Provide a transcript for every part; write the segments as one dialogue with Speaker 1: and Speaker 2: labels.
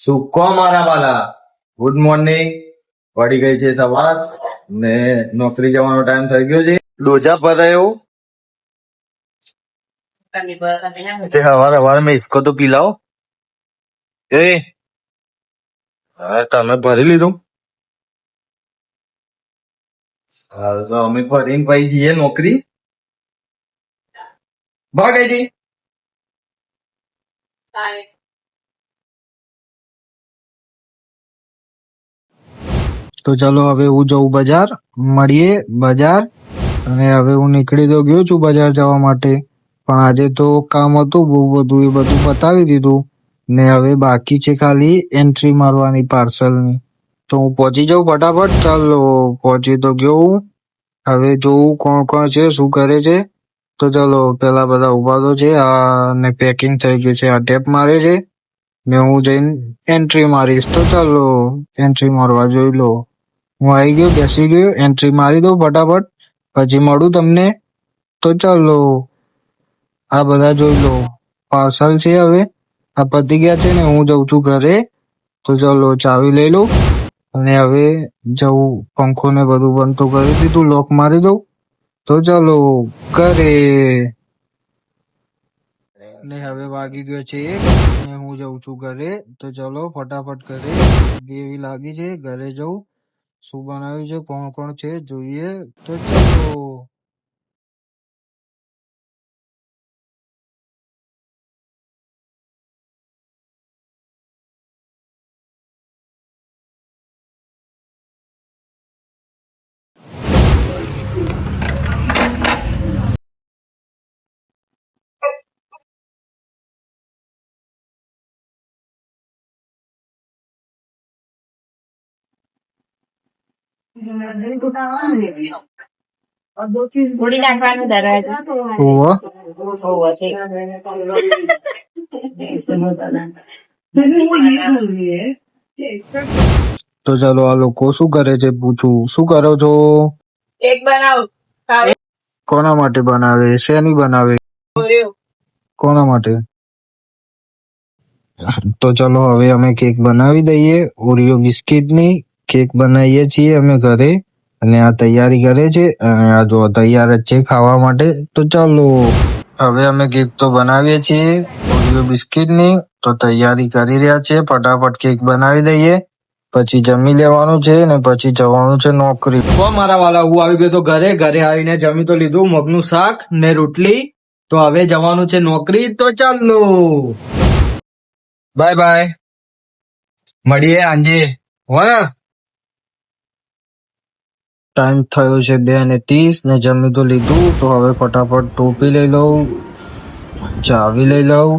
Speaker 1: સુકો મારા વાલા, good morning. પડી ગઈ છે સવાર ને નોકરી જવાનો ટાઈમ થઈ ગયો છે. ડોજા ભરાયો તે હવાર હવાર મેં ઇસકો તો પીલાઓ. એ તમે ભરી લીધું? સારું તો અમે ભરીને પછી જઈએ નોકરી. ભાગેજી તો ચાલો હવે હું જઉં બજાર, મળીએ બજાર. અને હવે હું નીકળી તો ગયો છું બજાર જવા માટે, પણ આજે તો કામ હતું બહુ બધું, એ બધું પતાવી દીધું ને હવે બાકી છે ખાલી એન્ટ્રી મારવાની પાર્સલની. તો હું પહોંચી જાઉં ફટાફટ. ચાલો પહોંચી તો ગયો હું. હવે જોઉં કોણ કોણ છે, શું કરે છે. તો ચાલો પેલા બધા ઉભા તો છે, આ ને પેકિંગ થઈ ગયું છે, આ ટેપ મારે છે ને હું જઈને એન્ટ્રી મારીશ. તો ચાલો એન્ટ્રી મારવા જોઈ લો. હું આવી ગયો, બેસી ગયો, એન્ટ્રી મારી દઉં ફટાફટ, પછી મળું તમને. તો ચાલો આ બધા જોઈ લો, પાર્સલ છે. હવે આ પતી ગયા છે ને હું જઉં છું ઘરે. તો ચાલો ચાવી લઈ લઉં અને હવે જવું. પંખો ને બધું બંધ તો કરી દીધું, લોક મારી દઉં. તો ચાલો ઘરે. ને હવે વાગી ગયો છે 1 ને હું જઉં છું ઘરે. તો ચાલો ફટાફટ ઘરે. એવી લાગી છે, ઘરે જવું. શું બનાવ્યું છે, કોણ કોણ છે જોઈએ. તો ચાલો.
Speaker 2: ઉડી નાખવાનું દરવાજો.
Speaker 1: ઓહો. તો ચાલો આ લોકો શું કરે છે પૂછું. શું કરો છો?
Speaker 2: એક બનાવ.
Speaker 1: કોના માટે બનાવે? શેની બનાવે? કોના માટે? તો ચલો હવે અમે કેક બનાવી દઈએ. ઓરિયો બિસ્કિટની કેક બનાવીએ છીએ અમે ઘરે. અને આ તૈયારી કરે છે અને આ જો તૈયાર જ છે ખાવા માટે. તો ચાલો હવે અમે કેક તો બનાવીએ છીએ ઓરિયો બિસ્કિટની. તો તૈયારી કરી રહ્યા છે, ફટાફટ કેક બનાવી દઈએ, પછી જમી લેવાનું છે ને પછી જવાનું છે નોકરી. તો મારા વાલા હું આવી ગયો તો ઘરે. ઘરે આવીને જમી તો લીધું, મગનું શાક ને રોટલી. તો હવે જવાનું છે નોકરી. તો ચાલો બાય બાય, મળીએ આજે હો ને. ટાઈમ થયો છે 2:30 ને જમી તો લીધું. તો હવે ફટાફટ ટોપી લઈ લઉં, ચાવી લઈ લઉં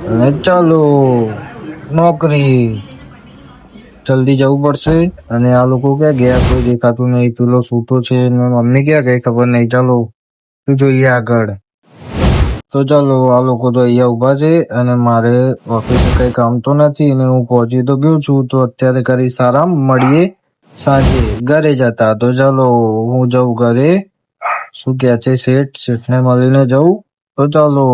Speaker 1: અને ચાલો નોકરી. જલ્દી જવું પડશે. અને આ લોકો ક્યાં ગયા, કોઈ દેખાતું નહીં. પેલો સૂતો છે ને મમ્મી ક્યાં ગઈ ખબર નહીં. ચાલો જોઈએ આગળ. તો ચાલો આ લોકો તો અહીંયા ઉભા છે અને મારે ઓફિસે કઈ કામ તો નથી અને હું પહોંચી તો ગયો છું. તો અત્યારે કરીશ આરામ, મળીએ સાંજે ઘરે જતા. તો ચાલો હું જઉં ઘરે. શું કે છે શેઠને મળીને જઉં. તો ચાલો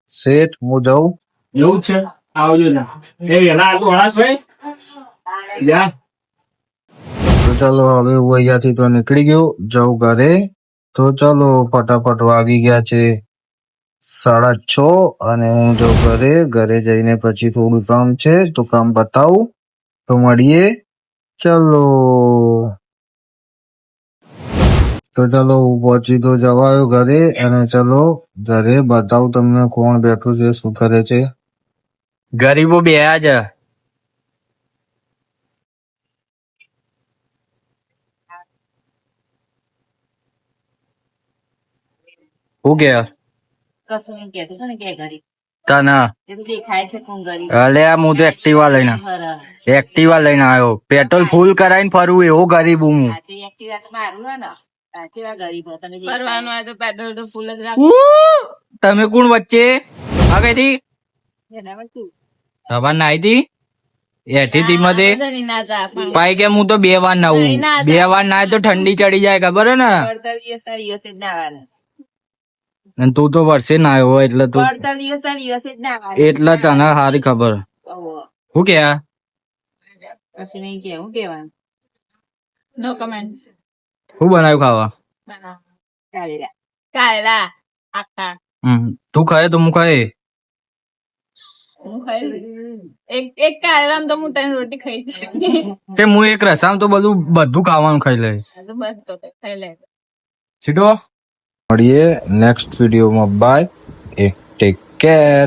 Speaker 1: શેઠ હું જઉં.
Speaker 3: એવું છે, આવજો ના એ વેલા આગળ હણાશભાઈ જા.
Speaker 1: તો ચાલો હવે હું અહીંયાથી તો નીકળી ગયો, જાઉં ઘરે. તો ચાલો ફટાફટ વાગી ગયા છે 6:30 અને હું જાઉં ઘરે. ઘરે જઈને પછી થોડું કામ છે તો કામ બતાવું. તો મળીએ ચલો. તો ચાલો હું પહોંચી તો જવાયો ઘરે. અને ચલો ઘરે બતાવું તમને કોણ બેઠું છે, શું કરે છે. ગરીબો બેહ્યા છે. શું કે
Speaker 2: કશું નહીં કહેતો ને કે ગરીબ
Speaker 1: તને?
Speaker 2: એ તો દેખાય છે કોણ ગરીબ.
Speaker 1: અલે હું તો એક્ટિવા લઈને આવ્યો. પેટ્રોલ ફૂલ કરાવીને ફરવું એવો ગરીબ હું.
Speaker 2: સાચી એક્ટિવા તો મારું હે ને. સાચી વાત ગરીબ હો તમે. ફરવાનું હોય તો પેટ્રોલ તો ફૂલ જ રાખો.
Speaker 1: તમે કોણ વચ્ચે આ ગઈ હતી? સવાર નાઈ હતી એથી થી મધે પાઈ કે હું તો 2 વાર નાવું. 2 વાર નાય તો ઠંડી ચડી જાય ખબર હે ને.
Speaker 2: દિવસ ના દિવસે જ નાવાનું.
Speaker 4: અને તું તો વર્ષે ના આવ્યો હોય એટલે તું
Speaker 2: પડતા દિવસે જ ના આવે.
Speaker 4: એટલે તને સારી ખબર.
Speaker 2: ઓહો.
Speaker 4: શું કે
Speaker 2: પછી નહીં કે હું કેવાનું નો કમેન્ટ્સ.
Speaker 4: શું બનાવ્યું ખાવા?
Speaker 2: કારેલા આખા
Speaker 4: તું ખાય તો હું ખાય.
Speaker 2: હું ખાઈ એક કારેલામાં તો હું 3 રોટી ખાઈ છું.
Speaker 4: તે હું એક રસામ તો બધું ખાવાનું ખાઈ લે.
Speaker 2: બસ તો ખાઈ લે.
Speaker 4: સીધો
Speaker 1: મળીએ નેક્સ્ટ વિડીયોમાં. Bye, take care.